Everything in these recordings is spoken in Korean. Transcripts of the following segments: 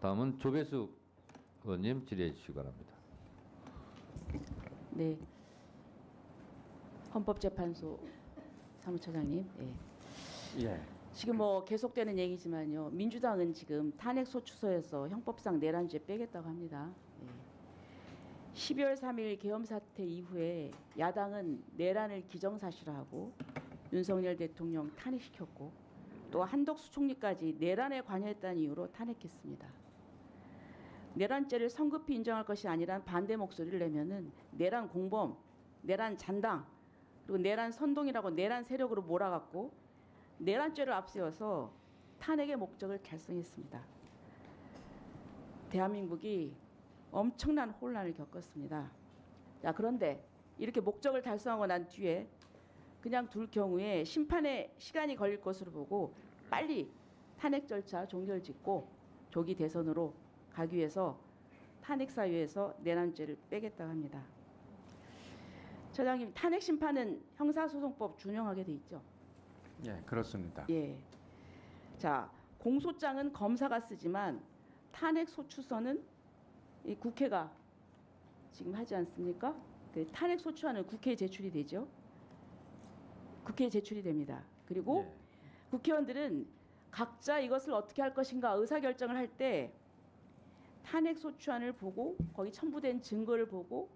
다음은 조배수 의원님 질의해 주시기 바랍니다. 네. 헌법재판소 사무처장님. 예. 예. 지금 뭐 계속되는 얘기지만요. 민주당은 지금 탄핵소추서에서 형법상 내란죄 빼겠다고 합니다. 예. 12월 3일 계엄 사태 이후에 야당은 내란을 기정사실화하고 윤석열 대통령 탄핵시켰고 또 한덕수 총리까지 내란에 관여했다는 이유로 탄핵했습니다. 내란죄를 성급히 인정할 것이 아니란 반대 목소리를 내면은 내란 공범, 내란 잔당, 그리고 내란 선동이라고 내란 세력으로 몰아갔고 내란죄를 앞세워서 탄핵의 목적을 달성했습니다. 대한민국이 엄청난 혼란을 겪었습니다. 자, 그런데 이렇게 목적을 달성하고 난 뒤에 그냥 둘 경우에 심판에 시간이 걸릴 것으로 보고 빨리 탄핵 절차 종결짓고 조기 대선으로 가기 위해서 탄핵 사유에서 내란죄를 빼겠다고 합니다. 처장님, 탄핵 심판은 형사소송법 준용하게 돼 있죠? 예, 그렇습니다. 예. 자, 공소장은 검사가 쓰지만 탄핵 소추서는 이 국회가 지금 하지 않습니까? 그 탄핵 소추안은 국회에 제출이 되죠. 국회에 제출이 됩니다. 그리고 예. 국회의원들은 각자 이것을 어떻게 할 것인가 의사결정을 할 때 탄핵 소추안을 보고 거기 첨부된 증거를 보고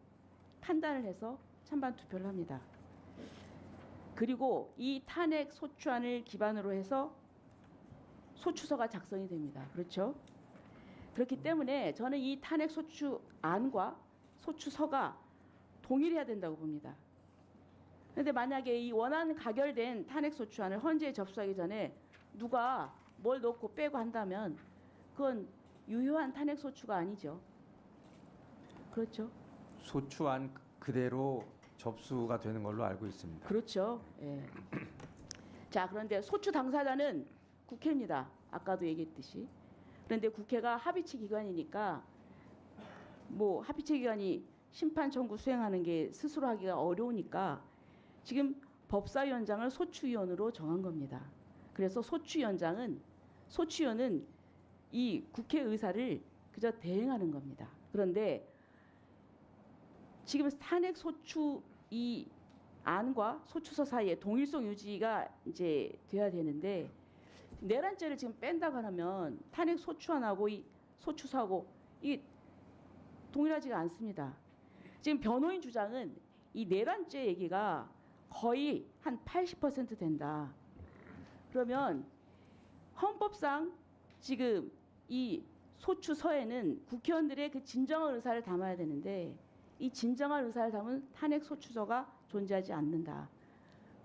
판단을 해서 찬반 투표를 합니다. 그리고 이 탄핵 소추안을 기반으로 해서 소추서가 작성이 됩니다. 그렇죠? 그렇기 때문에 저는 이 탄핵 소추안과 소추서가 동일해야 된다고 봅니다. 그런데 만약에 이 원안 가결된 탄핵 소추안을 헌재에 접수하기 전에 누가 뭘 넣고 빼고 한다면 그건 유효한 탄핵 소추가 아니죠. 그렇죠? 소추안 그대로 접수가 되는 걸로 알고 있습니다. 그렇죠. 예. 자, 그런데 소추 당사자는 국회입니다. 아까도 얘기했듯이. 그런데 국회가 합의체 기관이니까 뭐 합의체 기관이 심판 청구 수행하는 게 스스로 하기가 어려우니까 지금 법사위원장을 소추위원으로 정한 겁니다. 그래서 소추위원은 이 국회 의사를 그저 대행하는 겁니다. 그런데 지금 탄핵 소추 이 안과 소추서 사이에 동일성 유지가 이제 돼야 되는데 내란죄를 지금 뺀다고 하면 탄핵 소추안하고 이 소추서하고 이 동일하지가 않습니다. 지금 변호인 주장은 이 내란죄 얘기가 거의 한 80% 된다. 그러면 헌법상 지금 이 소추서에는 국회의원들의 그 진정한 의사를 담아야 되는데 이 진정한 의사를 담은 탄핵 소추서가 존재하지 않는다.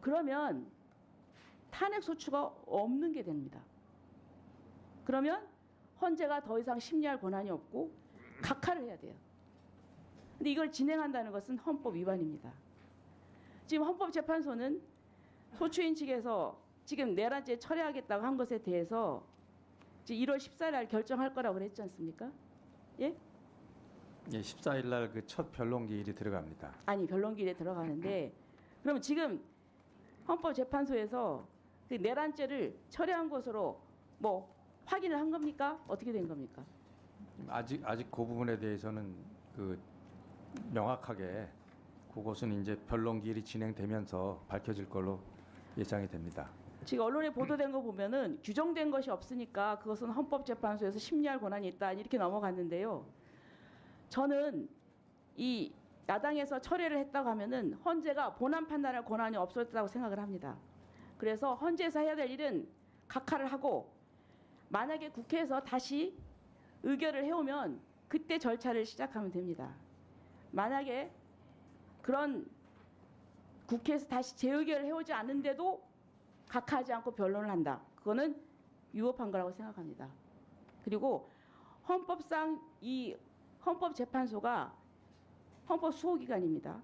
그러면 탄핵 소추가 없는 게 됩니다. 그러면 헌재가 더 이상 심리할 권한이 없고 각하를 해야 돼요. 근데 이걸 진행한다는 것은 헌법 위반입니다. 지금 헌법재판소는 소추인 측에서 지금 내란죄 철회하겠다고 한 것에 대해서 1월 14일 날 결정할 거라고 그랬지 않습니까? 예? 예, 14일 날 그 첫 변론기일이 들어갑니다. 아니, 변론기일에 들어가는데 그러면 지금 헌법재판소에서 그 내란죄를 철회한 것으로 뭐 확인을 한 겁니까? 어떻게 된 겁니까? 아직 그 부분에 대해서는 그 명확하게 그것은 이제 변론기일이 진행되면서 밝혀질 걸로 예상이 됩니다. 지금 언론에 보도된 거 보면은 규정된 것이 없으니까 그것은 헌법재판소에서 심리할 권한이 있다 이렇게 넘어갔는데요. 저는 이 야당에서 철회를 했다고 하면은 헌재가 본안 판단할 권한이 없었다고 생각을 합니다. 그래서 헌재에서 해야 될 일은 각하를 하고 만약에 국회에서 다시 의결을 해오면 그때 절차를 시작하면 됩니다. 만약에 그런 국회에서 다시 재의결을 해오지 않는데도 각하하지 않고 변론을 한다. 그거는 위법한 거라고 생각합니다. 그리고 헌법상 이 헌법재판소가 헌법 수호기관입니다.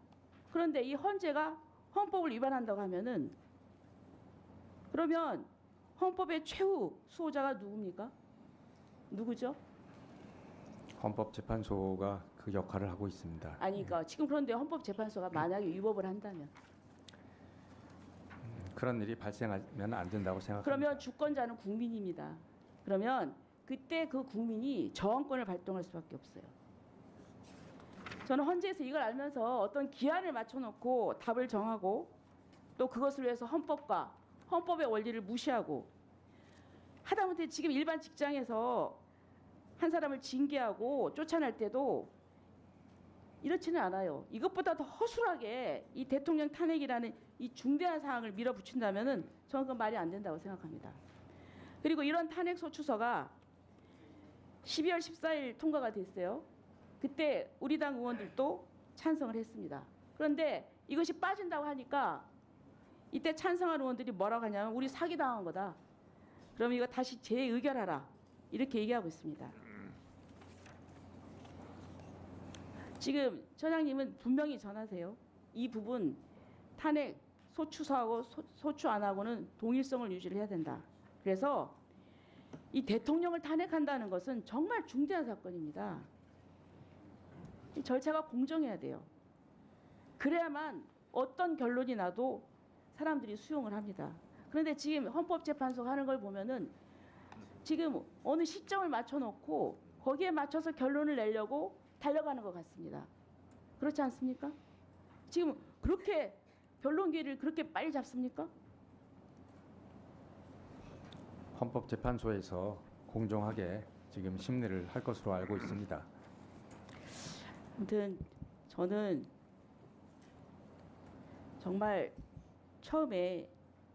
그런데 이 헌재가 헌법을 위반한다고 하면은 그러면 헌법의 최후 수호자가 누굽니까? 누구죠? 헌법재판소가 그 역할을 하고 있습니다. 아니, 그러니까 지금 그런데 헌법재판소가 만약에 위법을 한다면 그런 일이 발생하면 안 된다고 생각합니다. 그러면 주권자는 국민입니다. 그러면 그때 그 국민이 저항권을 발동할 수밖에 없어요. 저는 헌재에서 이걸 알면서 어떤 기한을 맞춰놓고 답을 정하고 또 그것을 위해서 헌법의 원리를 무시하고 하다못해 지금 일반 직장에서 한 사람을 징계하고 쫓아낼 때도 이렇지는 않아요. 이것보다 더 허술하게 이 대통령 탄핵이라는 이 중대한 사항을 밀어붙인다면은 저는 그건 말이 안 된다고 생각합니다. 그리고 이런 탄핵 소추서가 12월 14일 통과가 됐어요. 그때 우리 당 의원들도 찬성을 했습니다. 그런데 이것이 빠진다고 하니까 이때 찬성한 의원들이 뭐라고 하냐면 우리 사기당한 거다. 그럼 이거 다시 재의결하라. 이렇게 얘기하고 있습니다. 지금 처장님은 분명히 전하세요. 이 부분 탄핵 소추서하고 소추 안 하고는 동일성을 유지를 해야 된다. 그래서 이 대통령을 탄핵한다는 것은 정말 중대한 사건입니다. 이 절차가 공정해야 돼요. 그래야만 어떤 결론이 나도 사람들이 수용을 합니다. 그런데 지금 헌법재판소가 하는 걸 보면은 지금 어느 시점을 맞춰놓고 거기에 맞춰서 결론을 내려고 달려가는 것 같습니다. 그렇지 않습니까? 지금 그렇게 변론기를 그렇게 빨리 잡습니까? 헌법재판소에서 공정하게 지금 심리를 할 것으로 알고 있습니다. 아무튼 저는 정말 처음에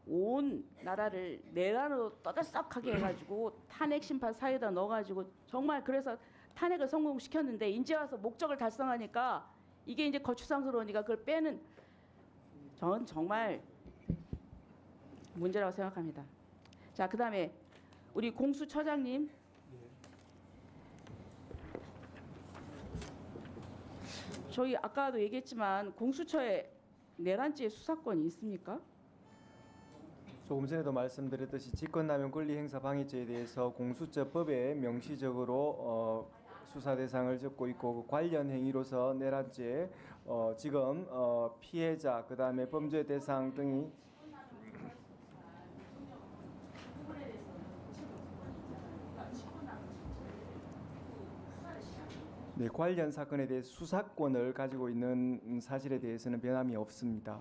온 나라를 내란으로 떠들썩하게 해가지고 탄핵 심판 사이에다 넣어가지고 정말 그래서 탄핵을 성공시켰는데 이제 와서 목적을 달성하니까 이게 이제 거추장스러우니까 그걸 빼는 전 정말 문제라고 생각합니다. 자, 그다음에 우리 공수처장님. 저희 아까도 얘기했지만 공수처에 내란죄 수사권이 있습니까? 조금 전에도 말씀드렸듯이 직권남용 권리행사방해죄에 대해서 공수처법에 명시적으로 수사 대상을 적고 있고 그 관련 행위로서 내란죄 지금 피해자 그다음에 범죄 대상 등이 네, 관련 사건에 대해 수사권을 가지고 있는 사실에 대해서는 변함이 없습니다.